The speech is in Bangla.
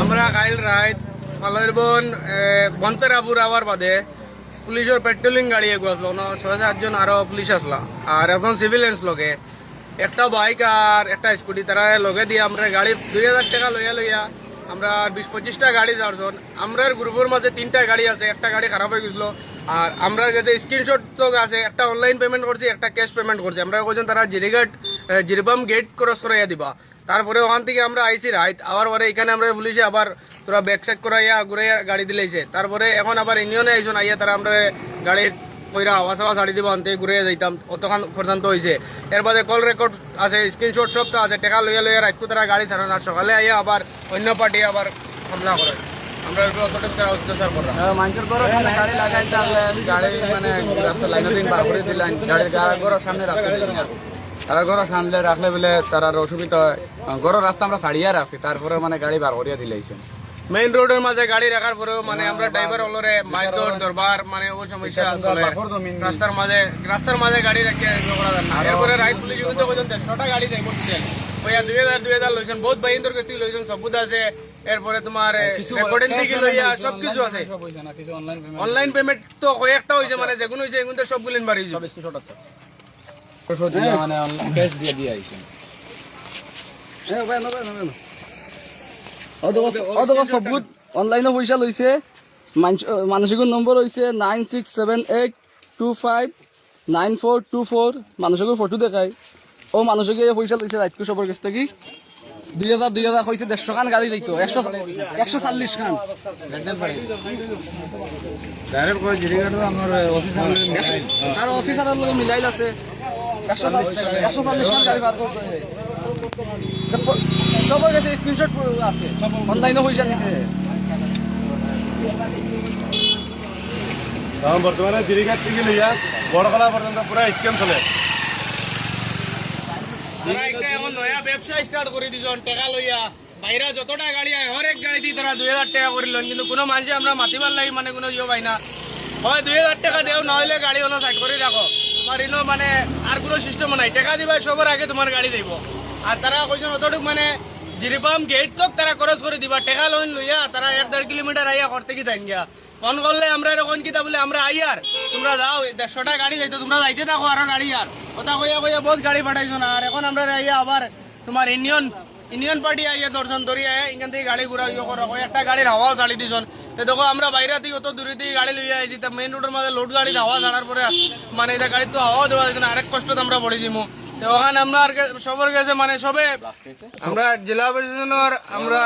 আমরা কাইল রাত ফালরবন বন্তরাপুর আওয়ার বাদে পুলিশের পেট্রোলিং গাড়ি এগুলো আসলো 6-7 জন আরো পুলিশ আসলা আর এখন সিভিলিয়েন্স লগে একটা বাইক আর একটা স্কুটি তারা লগে দিয়ে আমরা গাড়ি 2000 টাকা লইয়া আমরা 20-25টা গাড়ি যাচ্ছেন আমরা গ্রুপের মাঝে 3টা গাড়ি আছে একটা গাড়ি খারাপ হয়ে গেছিল আর আমরা কাছে স্ক্রিনশট তো আছে একটা অনলাইন পেমেন্ট করছি একটা ক্যাশ পেমেন্ট করছি আমরা কইছেন তারা জিরিবাম গেট ক্রস করাইয়া দিবা তারপরে ওখান থেকে আমরা আইসি রাইট আবার পরে এখানে আমরা পুলিশে আবার তোরা ব্যাক চেক করাইয়া ঘুরাইয়া গাড়ি দিলেছে তারপরে এখন আবার ইউনিয়নে আইসন আইয়া তারা আমরা গাড়ির কইরা আওয়াজ ছাড়ি দিব আনতে ঘুরে যাইতাম অতক্ষণ পর্যন্ত হয়েছে এর বাদে কল রেকর্ড আছে স্ক্রিনশট সব তো আছে টাকা লইয়া রাতকু তারা গাড়ি ছাড়ান আর সকালে আইয়া আবার অন্য পার্টি আবার হামলা করে আমরা অতটুকু তারা অত্যাচার করা মানুষের ঘর গাড়ি লাগাই গাড়ি মানে রাস্তা লাইনের দিন বার করে দিলেন গাড়ির ঘরের সামনে রাখতে দিলেন তারা ঘরের সামনে রাখলে বলে তার অসুবিধা হয় ঘরের রাস্তা আমরা ছাড়িয়ে রাখছি তারপরে মানে গাড়ি বার করিয়া দিলেছে মেইন রোডের মাঝে গাড়ি রাখার পরেও মানে আমরা ড্রাইভার হলরে মাইদর দরবার মানে ওই সমস্যা চলে রাস্তার মাঝে গাড়ি রাখিয়া করা যায় না এরপরে রাইট পুলিশ বিরুদ্ধে পর্যন্ত 100টা গাড়ি যাইব টোটাল ওইয়া 2000 লইছেন বহুত বাইন্দর কাছ থেকে লইছেন সবুত আছে এরপরে তোমার রেকর্ডিং থেকে লইয়া সবকিছু আছে অনলাইন পেমেন্ট তো কয়েকটা হইছে মানে যেগুলো হইছে এগুলো সবগুলিন বাড়ি সব স্ক্রিনশট আছে মানে ক্যাশ দিয়ে আইছে সবুত অনলাইনে পয়সা লইছে মানসিক নম্বর হইছে 9678259424 মানসিক ফটো দেখায় ও মানুষকে পয়সা লইছে রাতকু সবর কাছ থেকে 2000 কইছে 150 খান গাড়ি দিত 140 খান ডাইরেক্ট কই জিরিগাটো আমার অফিসার আর অফিসারের লগে মিলাইল আছে 140 খান গাড়ি বার করতে সবার কাছে স্ক্রিনশট আছে অনলাইনে পয়সা দিছে বর্তমানে জিরিঘাট থেকে লইয়া বড়কলা পর্যন্ত পুরা স্ক্যাম চলে এখন নয়া ব্যবসা স্টার্ট করে দিছন টাকা লইয়া বাইরে যতটা গাড়ি আয় হরেক গাড়ি দিয়ে তারা 2000 টাকা করিলেন কিন্তু কোনো মানুষে আমরা মাতিবার লাগি মানে কোনো ইয়ে পাই না হয় 2000 টাকা দেও না হইলে গাড়ি অন্য সাইড করে রাখো তোমার ইনো মানে আর কোনো সিস্টেম নাই টাকা দিবা সবার আগে তোমার গাড়ি দিব আর তারা কইছেন অতটুক মানে জিরিবাম গেট তক তারা খরচ করে দিবা টাকা লোন লইয়া তারা 1-1.5 কিলোমিটার আইয়া করতে কি থাকেন গিয়া ফোন করলে আমরা এরকম কিতা বলে আমরা আইয়ার তোমরা যাও 150টা গাড়ি যাইতো তোমরা যাইতে থাকো আরো গাড়ি আর কথা কইয়া বহুত গাড়ি পাঠাইছো না আর এখন আমরা আইয়া আবার তোমার ইউনিয়ন পার্টি আইয়া দর্শন ধরি আইয়া এখান থেকে গাড়ি ঘুরা ইয়ে করা একটা গাড়ির হাওয়া ছাড়ি দিছন তো দেখো আমরা বাইরে থেকে অত দূরে থেকে গাড়ি লইয়া আইছি তা মেইন রোডের মাঝে লোড গাড়ি হাওয়া ছাড়ার পরে মানে এটা গাড়ি তো হাওয়া দেওয়া যাচ্ছে না আরেক কষ্ট আমরা পড়ে দিমু ওখানে আমরা সবার কাছে মানে সবে আমরা জেলা প্রশাসনের আমরা